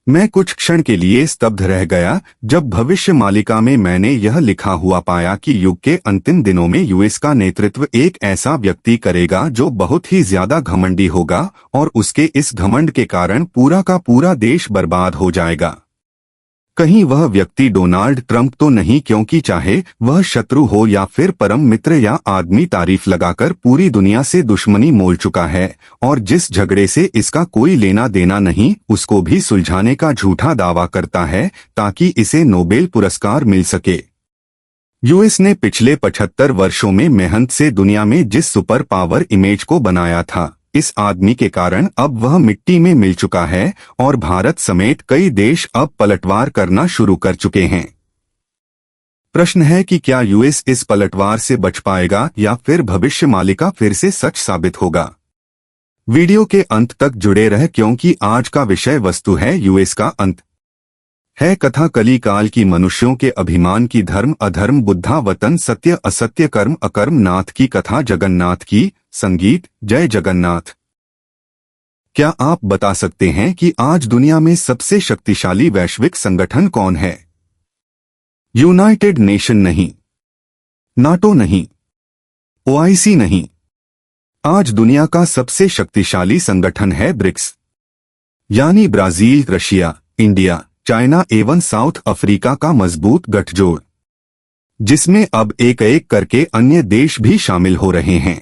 मैं कुछ क्षण के लिए स्तब्ध रह गया जब भविष्य मालिका में मैंने यह लिखा हुआ पाया कि युग के अंतिम दिनों में यूएस का नेतृत्व एक ऐसा व्यक्ति करेगा जो बहुत ही ज्यादा घमंडी होगा और उसके इस घमंड के कारण पूरा का पूरा देश बर्बाद हो जाएगा। कहीं वह व्यक्ति डोनाल्ड ट्रंप तो नहीं, क्योंकि चाहे वह शत्रु हो या फिर परम मित्र या आदमी तारीफ लगाकर पूरी दुनिया से दुश्मनी मोल चुका है और जिस झगड़े से इसका कोई लेना देना नहीं उसको भी सुलझाने का झूठा दावा करता है ताकि इसे नोबेल पुरस्कार मिल सके। यूएस ने पिछले 75 वर्षों में मेहनत से दुनिया में जिस सुपर पावर इमेज को बनाया था, इस आदमी के कारण अब वह मिट्टी में मिल चुका है और भारत समेत कई देश अब पलटवार करना शुरू कर चुके हैं। प्रश्न है कि क्या यूएस इस पलटवार से बच पाएगा या फिर भविष्य मालिका फिर से सच साबित होगा। वीडियो के अंत तक जुड़े रह, क्योंकि आज का विषय वस्तु है यूएस का अंत। है कथा कली काल की मनुष्यों के अभिमान की, धर्म अधर्म, बुद्धा वतन, सत्य असत्य, कर्म अकर्म, नाथ की कथा, जगन्नाथ की संगीत, जय जगन्नाथ। क्या आप बता सकते हैं कि आज दुनिया में सबसे शक्तिशाली वैश्विक संगठन कौन है? यूनाइटेड नेशन नहीं, नाटो नहीं, ओआईसी नहीं। आज दुनिया का सबसे शक्तिशाली संगठन है ब्रिक्स, यानी ब्राजील, रशिया, इंडिया, चाइना एवं साउथ अफ्रीका का मजबूत गठजोड़, जिसमें अब एक एक करके अन्य देश भी शामिल हो रहे हैं।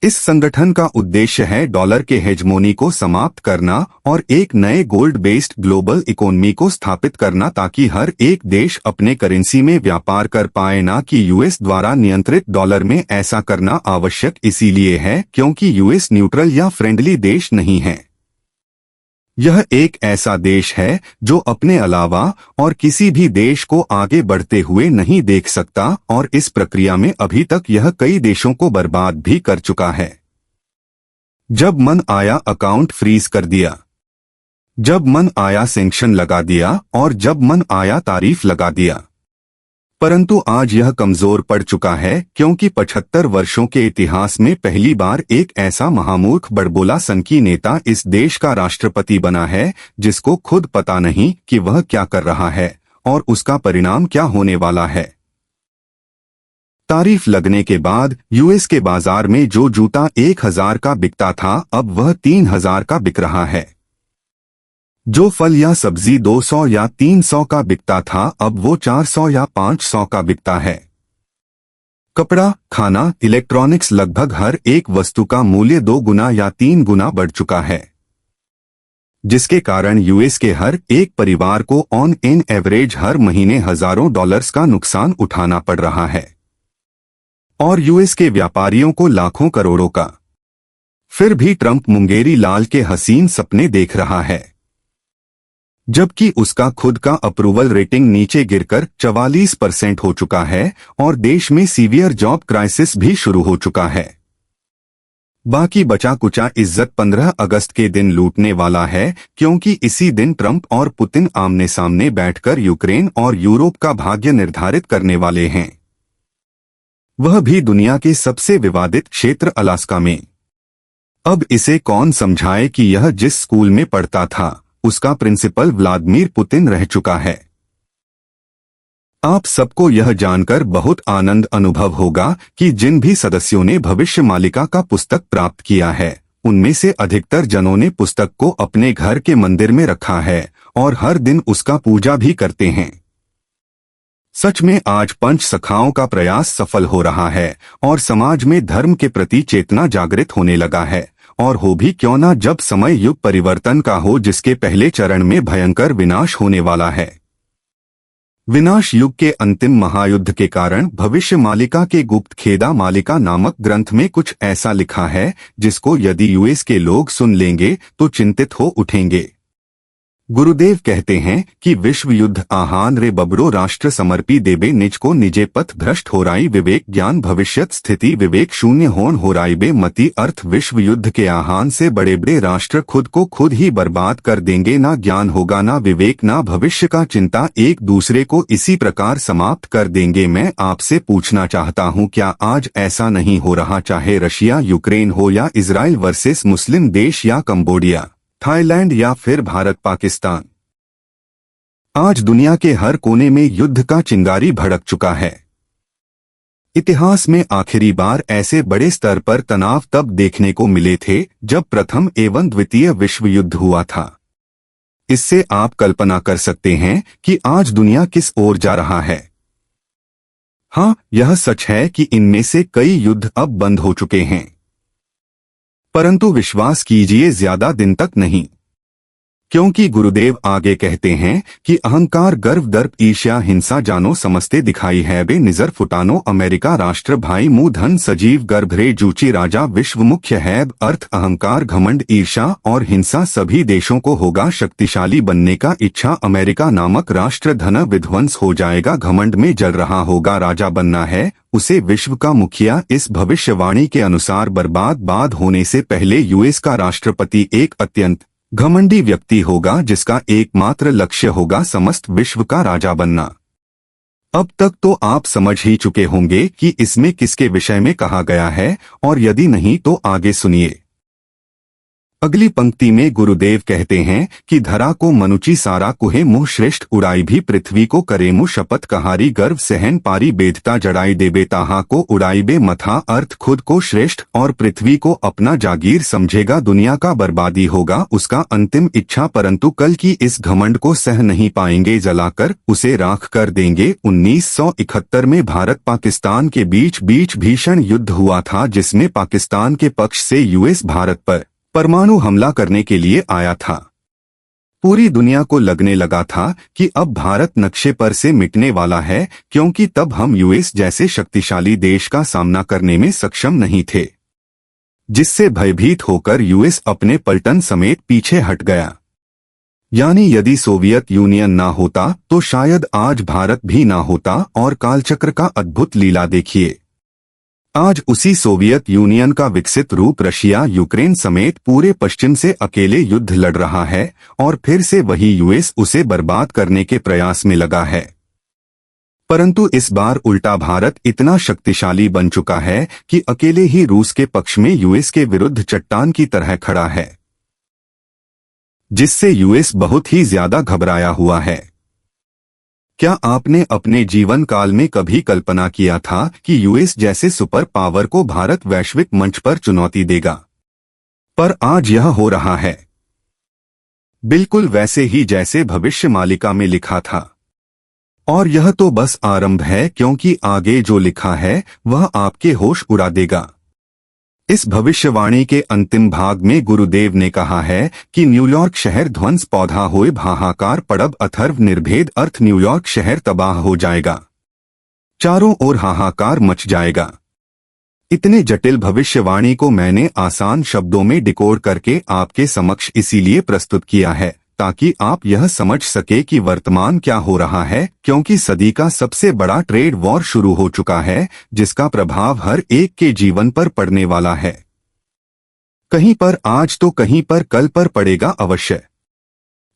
इस संगठन का उद्देश्य है डॉलर के हेजमोनी को समाप्त करना और एक नए गोल्ड बेस्ड ग्लोबल इकोनॉमी को स्थापित करना, ताकि हर एक देश अपने करेंसी में व्यापार कर पाए, ना कि यूएस द्वारा नियंत्रित डॉलर में। ऐसा करना आवश्यक इसीलिए है क्योंकि यूएस न्यूट्रल या फ्रेंडली देश नहीं है। यह एक ऐसा देश है जो अपने अलावा और किसी भी देश को आगे बढ़ते हुए नहीं देख सकता और इस प्रक्रिया में अभी तक यह कई देशों को बर्बाद भी कर चुका है। जब मन आया अकाउंट फ्रीज कर दिया, जब मन आया सैंक्शन लगा दिया और जब मन आया तारीफ लगा दिया। परंतु आज यह कमजोर पड़ चुका है क्योंकि 75 वर्षों के इतिहास में पहली बार एक ऐसा महामूर्ख बड़बोला सनकी नेता इस देश का राष्ट्रपति बना है जिसको खुद पता नहीं कि वह क्या कर रहा है और उसका परिणाम क्या होने वाला है। तारीफ लगने के बाद यूएस के बाजार में जो जूता 1000 का बिकता था अब वह 3000 का बिक रहा है। जो फल या सब्जी 200 या 300 का बिकता था अब वो 400 या 500 का बिकता है। कपड़ा, खाना, इलेक्ट्रॉनिक्स, लगभग हर एक वस्तु का मूल्य 2 गुना या 3 गुना बढ़ चुका है, जिसके कारण यूएस के हर एक परिवार को ऑन एन एवरेज हर महीने हजारों डॉलर्स का नुकसान उठाना पड़ रहा है और यूएस के व्यापारियों को लाखों करोड़ों का। फिर भी ट्रंप मुंगेरी लाल के हसीन सपने देख रहा है, जबकि उसका खुद का अप्रूवल रेटिंग नीचे गिरकर 44% हो चुका है और देश में सीवियर जॉब क्राइसिस भी शुरू हो चुका है। बाकी बचा कुचा इज्जत 15 अगस्त के दिन लूटने वाला है, क्योंकि इसी दिन ट्रंप और पुतिन आमने सामने बैठकर यूक्रेन और यूरोप का भाग्य निर्धारित करने वाले हैं, वह भी दुनिया के सबसे विवादित क्षेत्र अलास्का में। अब इसे कौन समझाए कि यह जिस स्कूल में पढ़ता था उसका प्रिंसिपल व्लादिमीर पुतिन रह चुका है। आप सबको यह जानकर बहुत आनंद अनुभव होगा कि जिन भी सदस्यों ने भविष्य मालिका का पुस्तक प्राप्त किया है उनमें से अधिकतर जनों ने पुस्तक को अपने घर के मंदिर में रखा है और हर दिन उसका पूजा भी करते हैं। सच में आज पंच सखाओं का प्रयास सफल हो रहा है और समाज में धर्म के प्रति चेतना जागृत होने लगा है, और हो भी क्यों ना जब समय युग परिवर्तन का हो जिसके पहले चरण में भयंकर विनाश होने वाला है। विनाश युग के अंतिम महायुद्ध के कारण भविष्य मालिका के गुप्त खेदा मालिका नामक ग्रंथ में कुछ ऐसा लिखा है जिसको यदि यूएस के लोग सुन लेंगे तो चिंतित हो उठेंगे। गुरुदेव कहते हैं कि विश्व युद्ध आहान रे बबरो राष्ट्र समर्पी देबे निज को निजे पथ भ्रष्ट हो राई विवेक ज्ञान भविष्यत स्थिति विवेक शून्य होन हो राई बे मति अर्थ विश्व युद्ध के आहान से बड़े बड़े राष्ट्र खुद को खुद ही बर्बाद कर देंगे। ना ज्ञान होगा, ना विवेक, ना भविष्य का चिंता, एक दूसरे को इसी प्रकार समाप्त कर देंगे। मैं आपसे पूछना चाहता हूं, क्या आज ऐसा नहीं हो रहा? चाहे रशिया यूक्रेन हो या इजराइल वर्सेस मुस्लिम देश या कंबोडिया, थाईलैंड या फिर भारत पाकिस्तान। आज दुनिया के हर कोने में युद्ध का चिंगारी भड़क चुका है। इतिहास में आखिरी बार ऐसे बड़े स्तर पर तनाव तब देखने को मिले थे जब प्रथम एवं द्वितीय विश्व युद्ध हुआ था। इससे आप कल्पना कर सकते हैं कि आज दुनिया किस ओर जा रहा है। हाँ, यह सच है कि इनमें से कई युद्ध अब बंद हो चुके हैं, परंतु विश्वास कीजिए ज्यादा दिन तक नहीं, क्योंकि गुरुदेव आगे कहते हैं कि अहंकार, गर्व, दर्प, ईर्ष्या, हिंसा जानो समझते दिखाई है बे निजर फुटानो अमेरिका राष्ट्र भाई मुंह धन सजीव गर्भ रे जूची राजा विश्व मुख्य है। अर्थ अहंकार, घमंड, ईर्ष्या और हिंसा सभी देशों को होगा शक्तिशाली बनने का इच्छा। अमेरिका नामक राष्ट्र धन विध्वंस हो जाएगा, घमंड में जल रहा होगा, राजा बनना है उसे विश्व का मुखिया। इस भविष्यवाणी के अनुसार बर्बाद होने से पहले यूएस का राष्ट्रपति एक अत्यंत घमंडी व्यक्ति होगा जिसका एकमात्र लक्ष्य होगा समस्त विश्व का राजा बनना। अब तक तो आप समझ ही चुके होंगे कि इसमें किसके विषय में कहा गया है, और यदि नहीं तो आगे सुनिए। अगली पंक्ति में गुरुदेव कहते हैं कि धरा को मनुची सारा कुहे मुँह श्रेष्ठ उड़ाई भी पृथ्वी को करे मुँह शपथ कहारी गर्व सहन पारी बेदता जड़ाई देबे ताहा को उड़ाई बे मथा। अर्थ खुद को श्रेष्ठ और पृथ्वी को अपना जागीर समझेगा, दुनिया का बर्बादी होगा उसका अंतिम इच्छा, परंतु कल की इस घमंड को सह नहीं पाएंगे, जलाकर उसे राख कर देंगे। 1971 में भारत पाकिस्तान के बीच भीषण युद्ध हुआ था जिसमें पाकिस्तान के पक्ष से यूएस भारत पर परमाणु हमला करने के लिए आया था। पूरी दुनिया को लगने लगा था कि अब भारत नक्शे पर से मिटने वाला है, क्योंकि तब हम यूएस जैसे शक्तिशाली देश का सामना करने में सक्षम नहीं थे, जिससे भयभीत होकर यूएस अपने पलटन समेत पीछे हट गया। यानी यदि सोवियत यूनियन ना होता तो शायद आज भारत भी ना होता। और कालचक्र का अद्भुत लीला देखिए, आज उसी सोवियत यूनियन का विकसित रूप रशिया यूक्रेन समेत पूरे पश्चिम से अकेले युद्ध लड़ रहा है, और फिर से वही यूएस उसे बर्बाद करने के प्रयास में लगा है। परंतु इस बार उल्टा भारत इतना शक्तिशाली बन चुका है कि अकेले ही रूस के पक्ष में यूएस के विरुद्ध चट्टान की तरह खड़ा है, जिससे यूएस बहुत ही ज्यादा घबराया हुआ है। क्या आपने अपने जीवन काल में कभी कल्पना किया था कि यूएस जैसे सुपर पावर को भारत वैश्विक मंच पर चुनौती देगा? पर आज यह हो रहा है, बिल्कुल वैसे ही जैसे भविष्य मालिका में लिखा था। और यह तो बस आरंभ है, क्योंकि आगे जो लिखा है वह आपके होश उड़ा देगा। इस भविष्यवाणी के अंतिम भाग में गुरुदेव ने कहा है कि न्यूयॉर्क शहर ध्वंस पौधा होए भाहाकार पड़ब अथर्व निर्भेद। अर्थ न्यूयॉर्क शहर तबाह हो जाएगा, चारों ओर हाहाकार मच जाएगा। इतने जटिल भविष्यवाणी को मैंने आसान शब्दों में डिकोड करके आपके समक्ष इसीलिए प्रस्तुत किया है ताकि आप यह समझ सके कि वर्तमान क्या हो रहा है, क्योंकि सदी का सबसे बड़ा ट्रेड वॉर शुरू हो चुका है जिसका प्रभाव हर एक के जीवन पर पड़ने वाला है। कहीं पर आज तो कहीं पर कल पर पड़ेगा अवश्य।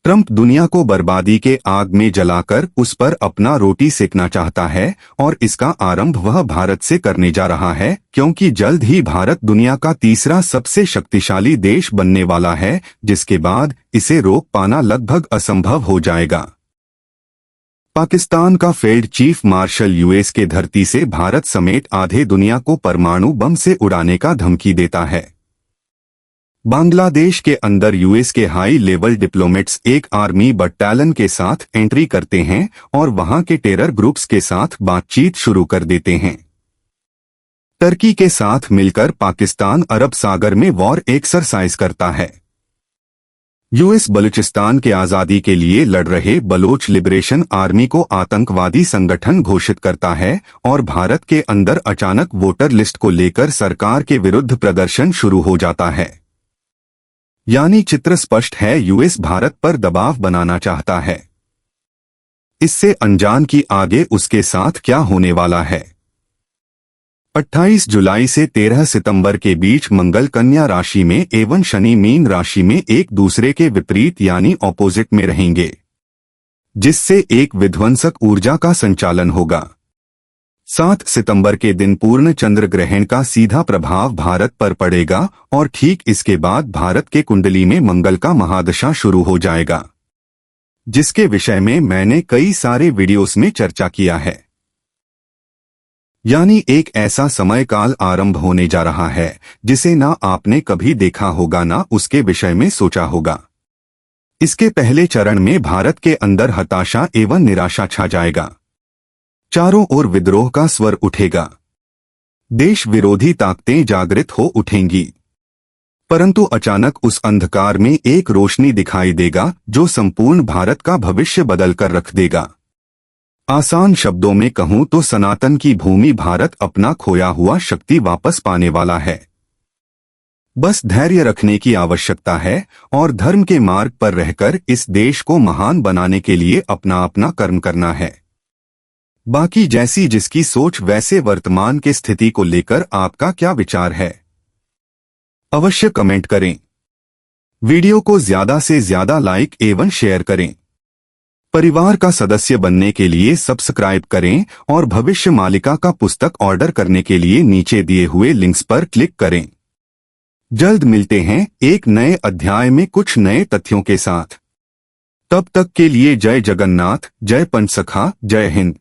ट्रंप दुनिया को बर्बादी के आग में जलाकर उस पर अपना रोटी सेकना चाहता है, और इसका आरंभ वह भारत से करने जा रहा है, क्योंकि जल्द ही भारत दुनिया का तीसरा सबसे शक्तिशाली देश बनने वाला है, जिसके बाद इसे रोक पाना लगभग असंभव हो जाएगा। पाकिस्तान का फील्ड चीफ मार्शल यूएस के धरती से भारत समेत आधे दुनिया को परमाणु बम से उड़ाने का धमकी देता है। बांग्लादेश के अंदर यूएस के हाई लेवल डिप्लोमेट्स एक आर्मी बटालियन के साथ एंट्री करते हैं और वहां के टेरर ग्रुप्स के साथ बातचीत शुरू कर देते हैं। टर्की के साथ मिलकर पाकिस्तान अरब सागर में वॉर एक्सरसाइज करता है। यूएस बलूचिस्तान के आजादी के लिए लड़ रहे बलोच लिबरेशन आर्मी को आतंकवादी संगठन घोषित करता है, और भारत के अंदर अचानक वोटर लिस्ट को लेकर सरकार के विरुद्ध प्रदर्शन शुरू हो जाता है। यानी चित्र स्पष्ट है, यूएस भारत पर दबाव बनाना चाहता है। इससे अनजान कि आगे उसके साथ क्या होने वाला है। 28 जुलाई से 13 सितंबर के बीच मंगल कन्या राशि में एवं शनि मीन राशि में एक दूसरे के विपरीत यानी ऑपोजिट में रहेंगे, जिससे एक विध्वंसक ऊर्जा का संचालन होगा। 7 सितंबर के दिन पूर्ण चंद्र ग्रहण का सीधा प्रभाव भारत पर पड़ेगा और ठीक इसके बाद भारत के कुंडली में मंगल का महादशा शुरू हो जाएगा, जिसके विषय में मैंने कई सारे वीडियोस में चर्चा किया है। यानी एक ऐसा समय काल आरंभ होने जा रहा है जिसे ना आपने कभी देखा होगा ना उसके विषय में सोचा होगा। इसके पहले चरण में भारत के अंदर हताशा एवं निराशा छा जाएगा। चारों ओर विद्रोह का स्वर उठेगा। देश विरोधी ताकतें जागृत हो उठेंगी। परंतु अचानक उस अंधकार में एक रोशनी दिखाई देगा जो संपूर्ण भारत का भविष्य बदल कर रख देगा। आसान शब्दों में कहूं तो सनातन की भूमि भारत अपना खोया हुआ शक्ति वापस पाने वाला है। बस धैर्य रखने की आवश्यकता है और धर्म के मार्ग पर रहकर इस देश को महान बनाने के लिए अपना अपना कर्म करना है। बाकी जैसी जिसकी सोच वैसे वर्तमान के स्थिति को लेकर आपका क्या विचार है, अवश्य कमेंट करें। वीडियो को ज्यादा से ज्यादा लाइक एवं शेयर करें। परिवार का सदस्य बनने के लिए सब्सक्राइब करें और भविष्य मालिका का पुस्तक ऑर्डर करने के लिए नीचे दिए हुए लिंक्स पर क्लिक करें। जल्द मिलते हैं एक नए अध्याय में कुछ नए तथ्यों के साथ। तब तक के लिए जय जगन्नाथ, जय पंचसखा, जय हिंद।